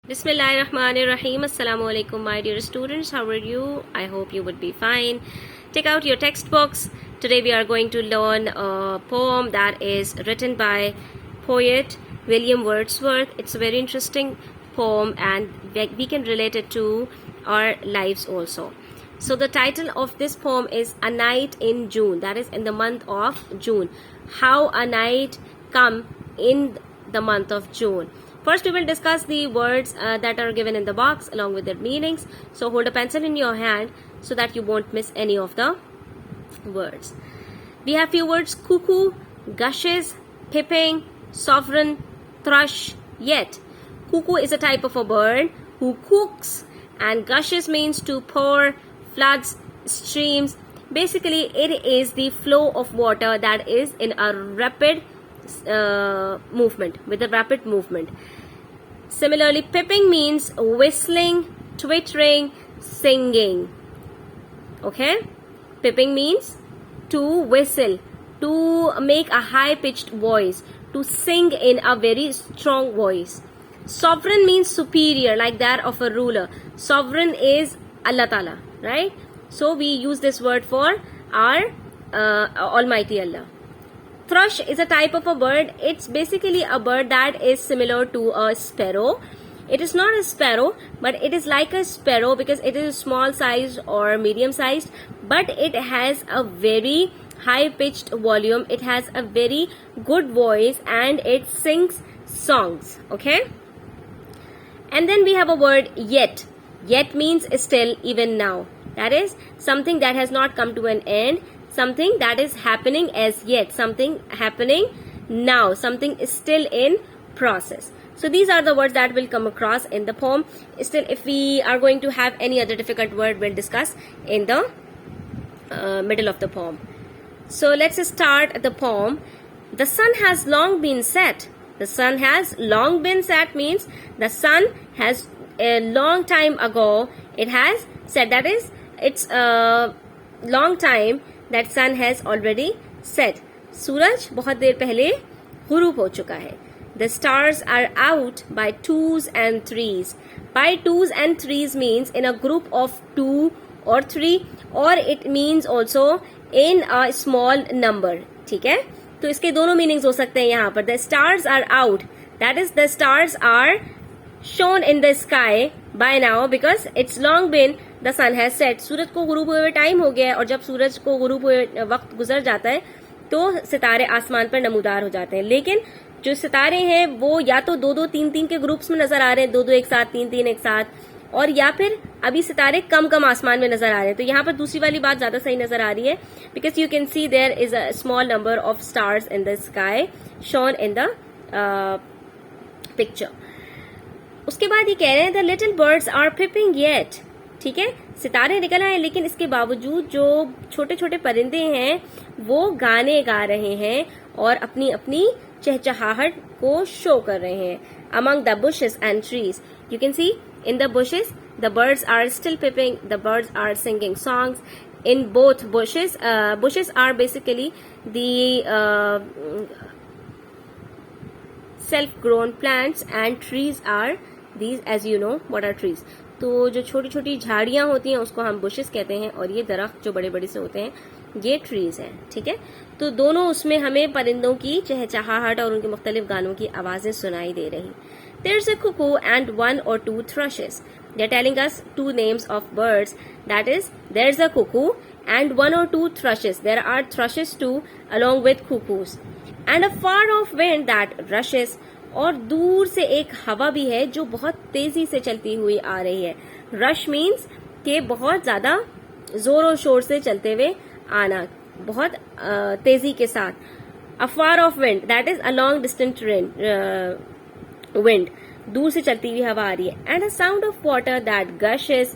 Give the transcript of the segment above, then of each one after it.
Bismillahirrahmanirrahim. Assalamu alaikum, my dear students. How are you? I hope you would be fine. Take out your textbooks. Today we are going to learn a poem that is written by poet William Wordsworth. It's a very interesting poem and we can relate it to our lives also. So the title of this poem is A Night in June. That is in the month of June. How a night come in the month of June. First, we will discuss the words that are given in the box along with their meanings. So hold a pencil in your hand so that you won't miss any of the words. We have few words: cuckoo, gushes, piping, sovereign, thrush, yet. Cuckoo is a type of a bird who cooks, and gushes means to pour, floods, streams. Basically, it is the flow of water that is in a rapid movement, with a rapid movement. Similarly, piping means whistling, twittering, singing. Okay, piping means to whistle, to make a high-pitched voice, to sing in a very strong voice. Sovereign means superior, like that of a ruler. Sovereign is Allah Ta'ala, right? So we use this word for our Almighty Allah. Thrush is a type of a bird. It's basically a bird that is similar to a sparrow. It is not a sparrow, but it is like a sparrow because it is small sized or medium sized, but it has a very high pitched volume. It has a very good voice and it sings songs. Okay. And then we have a word yet. Yet means still, even now. That is something that has not come to an end. Something that is happening as yet, something happening now, something is still in process. So these are the words that will come across in the poem. Still, if we are going to have any other difficult word, we'll discuss in the middle of the poem. So let's start the poem. The sun has long been set. The sun has long been set means the sun has a long time ago, it has set. That is, it's a long time that sun has already set. सूरज बहुत देर पहले गुरूब हो चुका है. The stars are out by twos and threes. By twos and threes means in a group of 2 or 3, or it means also in a small number. ठीक है, तो इसके दोनों मीनिंग्स हो सकते हैं यहाँ पर. The stars are out, that is the stars are shown in the sky by now because it's long been the sun has set. सूरज को गुरूब हुए टाइम हो गया है और जब सूरज को गुरूब हुए वक्त गुजर जाता है तो सितारे आसमान पर नमूदार हो जाते हैं. लेकिन जो सितारे हैं वो या तो 2-2, 3-3 के ग्रुप्स में नजर आ रहे हैं, 2-2 एक साथ, 3-3 एक साथ, और या फिर अभी सितारे कम कम आसमान में नजर आ रहे हैं. तो यहाँ पर दूसरी वाली बात ज्यादा सही नजर आ रही है because you can see there is a small number of stars in the sky shone in the picture. उसके बाद ये कह रहे हैं the little birds are peeping yet. ठीक है, सितारे निकल आए लेकिन इसके बावजूद जो छोटे छोटे परिंदे हैं वो गाने गा रहे हैं और अपनी अपनी चहचहाहट को शो कर रहे हैं. Among the bushes and trees, you can see in the bushes the birds are still peeping, the birds are singing songs in both bushes. Bushes are basically the self-grown plants and trees are these, as you know what are trees. तो जो छोटी छोटी झाड़ियां होती हैं उसको हम bushes कहते हैं और ये दरख्त जो बड़े बड़े से होते हैं ये trees हैं. ठीक है, तो दोनों उसमें हमें परिंदों की चहचहाहट और उनके मुख्तलिफ गानों की आवाजें सुनाई दे रही. There's a cuckoo and 1 or 2 thrushes. They're telling us 2 names of birds. That is, there's a cuckoo and 1 or 2 thrushes. There are thrushes too along with cuckoos. And a far off wind that rushes. और दूर से एक हवा भी है जो बहुत तेजी से चलती हुई आ रही है. रश मीन्स के बहुत ज्यादा जोरों शोर से चलते हुए आना, बहुत तेजी के साथ. A far off wind that is a long distant wind, दूर से चलती हुई हवा आ रही है. And a sound of water that gushes,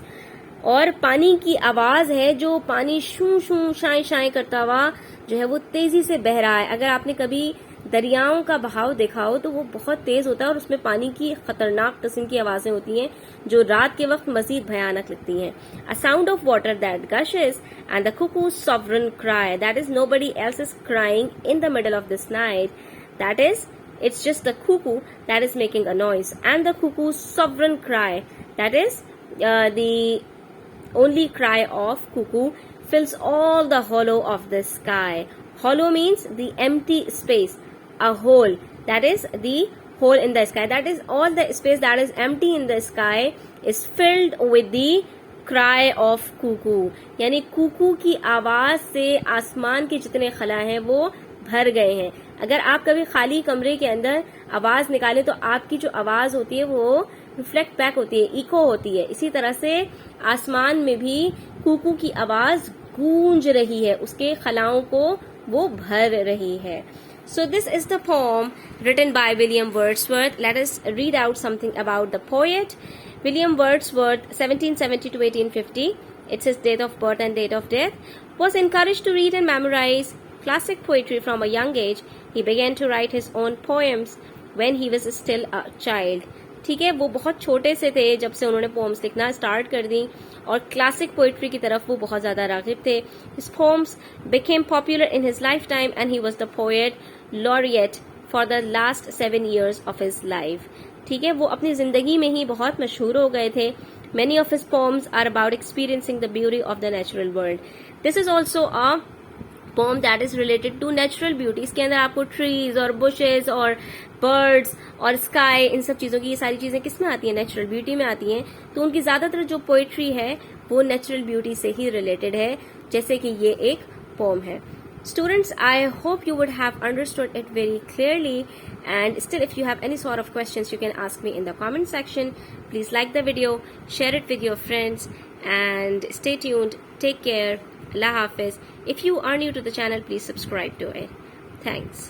और पानी की आवाज है जो पानी शू शू शाई शाई करता हुआ जो है वो तेजी से बह रहा है. अगर आपने कभी दरियाओं का बहाव देखा हो तो वो बहुत तेज होता है और उसमें पानी की खतरनाक किस्म की आवाजें होती हैं जो रात के वक्त मजीद भयानक लगती हैं. A sound of water that gushes and the cuckoo sovereign cry, that is nobody else is crying in the middle of this night, that is It's just the cuckoo that is making a noise, and the cuckoo's sovereign cry, that is the only cry of cuckoo, fills all the hollow of the sky. Hollow means the empty space, a hole, that is the hole in the sky. That is all the space that is empty in the sky is filled with the cry of cuckoo. यानी कुकू की आवाज से आसमान के जितने खला हैं वो भर गए हैं. अगर आप कभी खाली कमरे के अंदर आवाज निकालें तो आपकी जो आवाज होती है वो रिफ्लेक्ट बैक होती है, इको होती है. इसी तरह से आसमान में भी कुकू की आवाज गूंज रही है, उसके खलाओं को वो भर रही है. So this is the poem written by William Wordsworth. Let us read out something about the poet. William Wordsworth, 1770 to 1850, it's his date of birth and date of death, was encouraged to read and memorize classic poetry from a young age. He began to write his own poems when he was still a child. ठीक है, वो बहुत छोटे से थे जब से उन्होंने पोम्स लिखना स्टार्ट कर दी और क्लासिक पोइट्री की तरफ वो बहुत ज्यादा राग़िब थे. His poems became popular in his lifetime and he was the poet laureate for the last 7 years of his life. ठीक है, वो अपनी जिंदगी में ही बहुत मशहूर हो गए थे. Many of his poems are about experiencing the beauty of the natural world. This is also a poem that is related to natural beauty. इसके अंदर आपको trees और bushes और birds और sky, इन सब चीज़ों की ये सारी चीज़ें किस में आती हैं? नेचुरल ब्यूटी में आती हैं. तो उनकी ज़्यादातर जो पोइट्री है वो नेचुरल ब्यूटी से ही रिलेटेड है, जैसे कि ये एक पोम है. Students, I hope you would have understood it very clearly, and still if you have any sort of questions you can ask me in the comment section. Please like the video, share it with your friends, and stay tuned. Take care. Allah Hafiz. If you are new to the channel, please subscribe to it. Thanks.